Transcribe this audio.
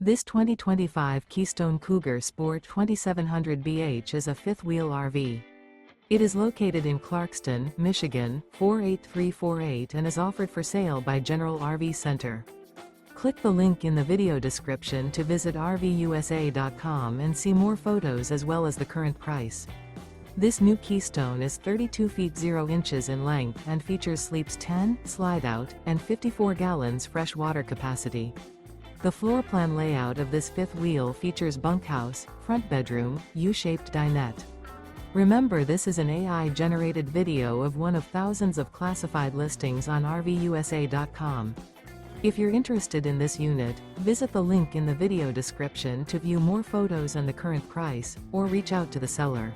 This 2025 Keystone Cougar Sport 2700BH is a fifth-wheel RV. It is located in Clarkston, Michigan, 48348 and is offered for sale by General RV Center. Click the link in the video description to visit RVUSA.com and see more photos as well as the current price. This new Keystone is 32 feet 0 inches in length and features sleeps 10, slide-out, and 54 gallons fresh water capacity. The floor plan layout of this fifth wheel features bunkhouse, front bedroom, U-shaped dinette. Remember, this is an AI-generated video of one of thousands of classified listings on RVUSA.com. If you're interested in this unit, visit the link in the video description to view more photos and the current price, or reach out to the seller.